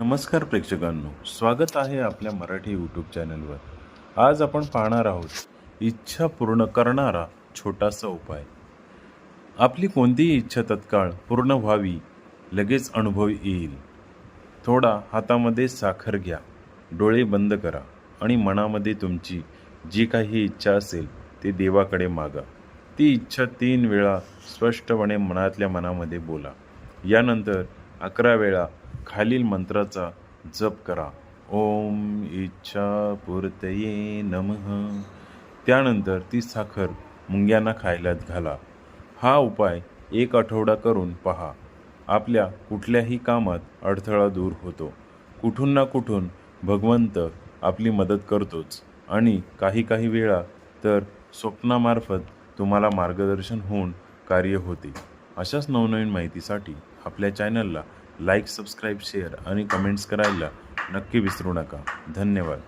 नमस्कार प्रेक्षकांनो, स्वागत आहे आपल्या मराठी यूट्यूब चॅनलवर. आज आपण पाहणार आहोत इच्छा पूर्ण करणारा छोटासा उपाय. आपली कोणतीही इच्छा तत्काळ पूर्ण व्हावी, लगेच अनुभव येईल. थोडा हातामध्ये साखर घ्या, डोळे बंद करा आणि मनामध्ये तुमची जी काही इच्छा असेल ते देवाकडे मागा. ती इच्छा 3 वेळा स्पष्टपणे मनातल्या मनामध्ये बोला. यानंतर 11 वेळा खालील मंत्राचा जप करा. ओम इच्छापूर्तये नमः. त्यानंतर ती साखर मुंग्यांना खायला घाला. हा उपाय 1 आठवडा करून पहा. आपल्या कुठल्याही कामात अडथळा दूर होतो. कुठून ना कुठून भगवंत आपली मदत करतोच आणि काही वेळा तर स्वप्नामार्फत तुम्हाला मार्गदर्शन होऊन कार्य होते. अशाच नवनवीन माहितीसाठी आपल्या चॅनलला लाईक, सबस्क्राईब, शेअर आणि कमेंट्स करायला नक्की विसरू नका. धन्यवाद.